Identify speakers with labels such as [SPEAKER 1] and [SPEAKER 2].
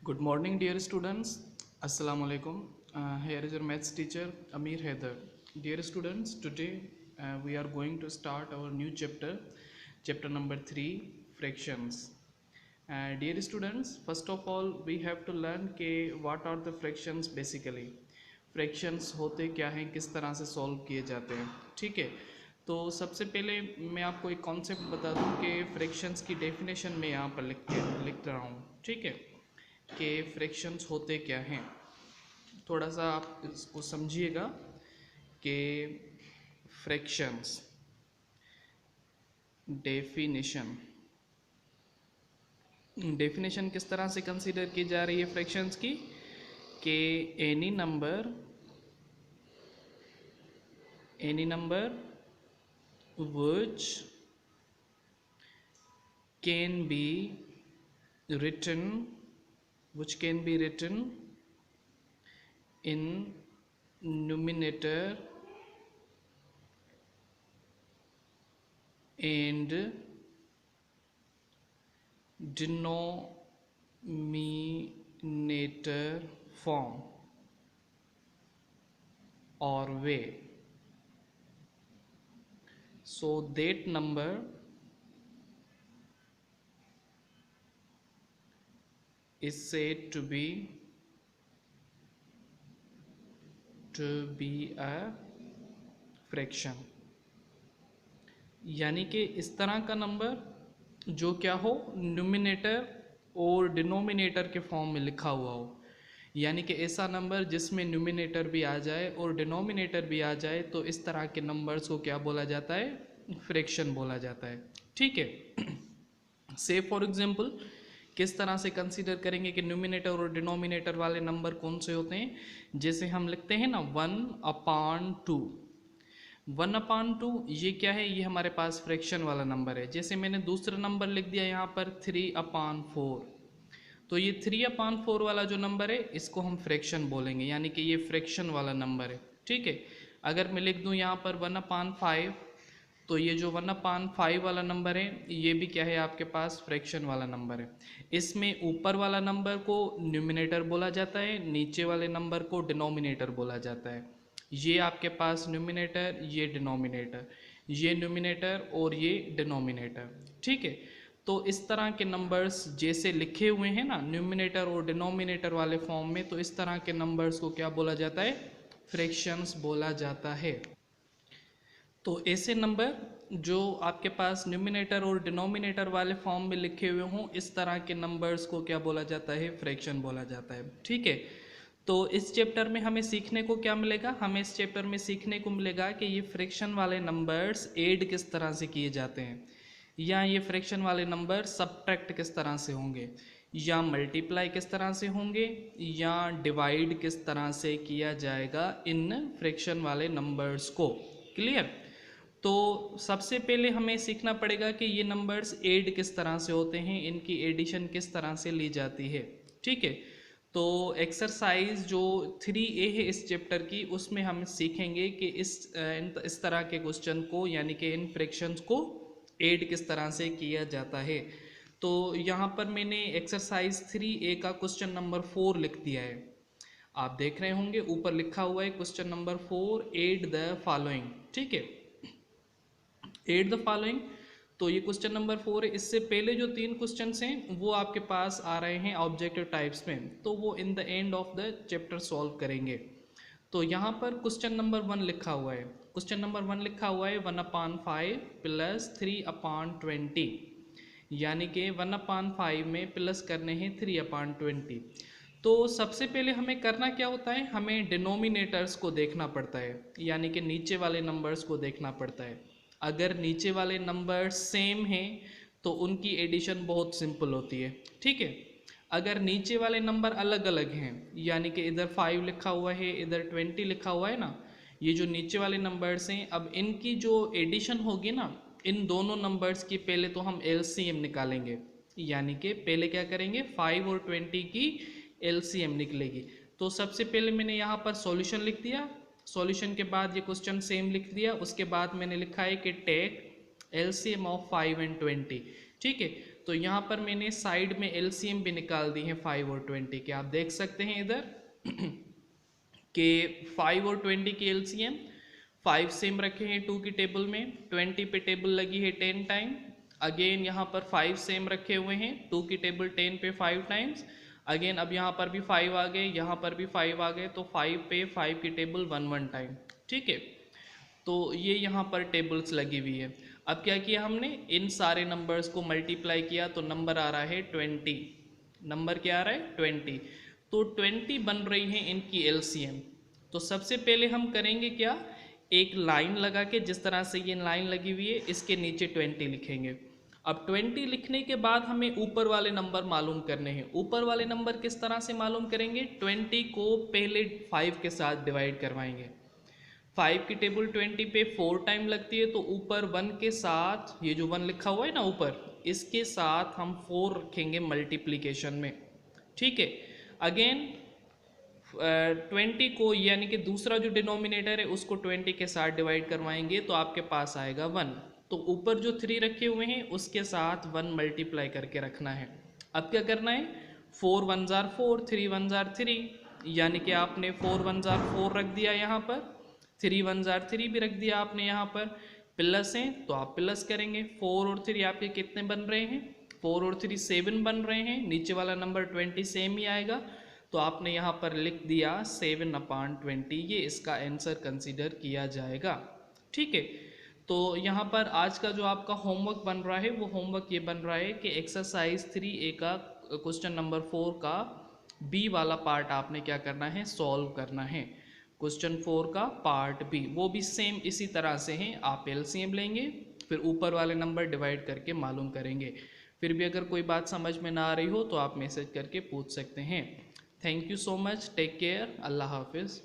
[SPEAKER 1] Good morning, dear students. Assalamu alaikum. Here is your maths teacher Amir Haider. Dear students, today we are going to start our new chapter number 3, fractions. Dear students, first of all, we have to learn what are the fractions basically. Fractions होते क्या हैं, किस तरह से solve किए जाते हैं. ठीक है, तो सबसे पहले मैं आपको एक कॉन्सेप्ट बता दूं कि फ्रैक्शंस की डेफिनेशन मैं यहाँ पर लिख रहा हूँ. ठीक है, कि फ्रैक्शंस होते क्या हैं. थोड़ा सा आप इसको समझिएगा कि फ्रैक्शंस डेफिनेशन किस तरह से कंसीडर की जा रही है फ्रैक्शंस की, कि any number which can be written in numerator and denominator form or way, so that number is said to be a fraction. यानी कि इस तरह का नंबर जो क्या हो, न्यूमिनेटर और डिनोमिनेटर के फॉर्म में लिखा हुआ हो. यानी कि ऐसा नंबर जिसमें न्यूमिनेटर भी आ जाए और डिनोमिनेटर भी आ जाए, तो इस तरह के नंबर्स को क्या बोला जाता है, फ्रैक्शन बोला जाता है. ठीक है, से फॉर एग्जांपल किस तरह से कंसीडर करेंगे कि न्यूमिनेटर और डिनोमिनेटर वाले नंबर कौन से होते हैं. जैसे हम लिखते हैं ना 1/2. 1/2 ये क्या है, ये हमारे पास फ्रैक्शन वाला नंबर है. जैसे मैंने दूसरा नंबर लिख दिया यहाँ पर 3/4, तो ये 3/4 वाला जो नंबर है इसको हम फ्रैक्शन बोलेंगे, यानी कि ये फ्रैक्शन वाला नंबर है. ठीक है, अगर मैं लिख दूँ यहाँ पर 1/5, तो ये जो 1/5 वाला नंबर है ये भी क्या है, आपके पास फ्रैक्शन वाला नंबर है. इसमें ऊपर वाला नंबर को न्यूमिनेटर बोला जाता है, नीचे वाले नंबर को डिनोमिनेटर बोला जाता है. ये आपके पास न्यूमिनेटर, ये डिनोमिनेटर, ये न्यूमिनेटर और ये डिनोमिनेटर. ठीक है, तो इस तरह के नंबर्स जैसे लिखे हुए हैं ना न्यूमिनेटर और डिनोमिनेटर वाले फॉर्म में, तो इस तरह के नंबर्स को क्या बोला जाता है, फ्रैक्शंस बोला जाता है. तो ऐसे नंबर जो आपके पास न्यूमिनेटर और डिनोमिनेटर वाले फॉर्म में लिखे हुए हों, इस तरह के नंबर्स को क्या बोला जाता है, फ्रैक्शन बोला जाता है. ठीक है, तो इस चैप्टर में हमें सीखने को क्या मिलेगा, हमें इस चैप्टर में सीखने को मिलेगा कि ये फ्रैक्शन वाले नंबर्स ऐड किस तरह से किए जाते हैं, या ये फ्रैक्शन वाले नंबर सबट्रैक्ट किस तरह से होंगे, या मल्टीप्लाई किस तरह से होंगे, या डिवाइड किस तरह से किया जाएगा इन फ्रैक्शन वाले नंबर्स को. क्लियर. तो सबसे पहले हमें सीखना पड़ेगा कि ये नंबर्स ऐड किस तरह से होते हैं, इनकी एडिशन किस तरह से ली जाती है. ठीक है, तो एक्सरसाइज जो 3A है इस चैप्टर की, उसमें हम सीखेंगे कि इस तरह के क्वेश्चन को, यानी कि इन फ्रैक्शंस को ऐड किस तरह से किया जाता है. तो यहाँ पर मैंने एक्सरसाइज 3A का क्वेश्चन नंबर 4 लिख दिया है. आप देख रहे होंगे ऊपर लिखा हुआ है question number 4, add the following. ठीक है, ऐड द फॉलोइंग. तो ये क्वेश्चन नंबर 4 है. इससे पहले जो 3 क्वेश्चन हैं वो आपके पास आ रहे हैं ऑब्जेक्टिव टाइप्स में, तो वो in the end of the chapter solve करेंगे. तो यहाँ पर क्वेश्चन नंबर 1 लिखा हुआ है. क्वेश्चन नंबर 1 लिखा हुआ है 1/5 प्लस 3/20, यानी कि 1/5 में प्लस करने हैं 3/20. तो सबसे पहले हमें करना क्या होता है, हमें डिनोमिनेटर्स को देखना पड़ता है, यानी कि नीचे वाले नंबर्स को देखना पड़ता है. अगर नीचे वाले नंबर सेम हैं तो उनकी एडिशन बहुत सिंपल होती है. ठीक है, अगर नीचे वाले नंबर अलग अलग हैं, यानी कि इधर 5 लिखा हुआ है, इधर 20 लिखा हुआ है ना, ये जो नीचे वाले नंबर्स हैं, अब इनकी जो एडिशन होगी ना, इन दोनों नंबर्स की पहले तो हम LCM निकालेंगे. यानी कि पहले क्या करेंगे, 5 और 20 की LCM निकलेगी. तो सबसे पहले मैंने यहाँ पर सॉल्यूशन लिख दिया. सॉल्यूशन के बाद ये क्वेश्चन सेम लिख दिया. उसके बाद मैंने लिखा है कि टेक LCM ऑफ 5 and 20. ठीक है, तो यहाँ पर मैंने साइड में एलसीएम भी निकाल दी है 5 और 20 के। आप देख सकते हैं इधर कि 5 और 20 की एलसीएम 5 सेम रखे हैं 2 की टेबल में, 20 पे टेबल लगी है 10 टाइम। अगेन यहाँ पर 5 सेम रखे हुए हैं 2 की टेबल 10 पे 5 टाइम्स। अगेन अब यहाँ पर भी 5 आ गए, यहाँ पर भी 5 आ गए, तो 5 पे 5 की टेबल 1 टाइम। ठीक है, तो ये यहाँ पर टेबल्स लगी हुई है। अब क्या किया हमने, इन सारे नंबर्स को मल्टीप्लाई किया तो नंबर आ रहा है 20। नंबर क्या आ रहा है 20। तो 20 बन रही है इनकी एलसीएम। तो सबसे पहले हम करेंगे क्या, एक लाइन लगा के, जिस तरह से ये लाइन लगी हुई है इसके नीचे 20 लिखेंगे। अब 20 लिखने के बाद हमें ऊपर वाले नंबर मालूम करने हैं। ऊपर वाले नंबर किस तरह से मालूम करेंगे, 20 को पहले 5 के साथ डिवाइड करवाएंगे। 5 की टेबल 20 पे 4 टाइम लगती है, तो ऊपर 1 के साथ ये जो 1 लिखा हुआ है ना ऊपर, इसके साथ हम 4 रखेंगे मल्टीप्लिकेशन में। ठीक है, अगेन 20 को यानी कि दूसरा जो डिनोमिनेटर है उसको 20 के साथ डिवाइड करवाएंगे तो आपके पास आएगा 1। तो ऊपर जो 3 रखे हुए हैं उसके साथ 1 मल्टीप्लाई करके रखना है। अब क्या करना है, 4 1 जार 4, 3 1 जार 3, यानी कि आपने 4 1 जार 4 रख दिया यहाँ पर, 3 1 जार 3 भी रख दिया आपने यहाँ पर। प्लस हैं तो आप प्लस करेंगे, 4 और 3 आपके कितने बन रहे हैं, 4 और 3 7 बन रहे हैं। नीचे वाला नंबर 20 सेम ही आएगा, तो आपने यहाँ पर लिख दिया 7/20। ये इसका आंसर कंसीडर किया जाएगा। ठीक है, तो यहाँ पर आज का जो आपका होमवर्क बन रहा है वो होमवर्क ये बन रहा है कि एक्सरसाइज 3A का क्वेश्चन नंबर 4 का बी वाला पार्ट आपने क्या करना है, सॉल्व करना है। क्वेश्चन 4 का पार्ट बी, वो भी सेम इसी तरह से है। आप एलसीएम लेंगे, फिर ऊपर वाले नंबर डिवाइड करके मालूम करेंगे। फिर भी अगर कोई बात समझ में ना आ रही हो तो आप मैसेज करके पूछ सकते हैं। Thank you so much, take care, अल्लाह हाफिज़।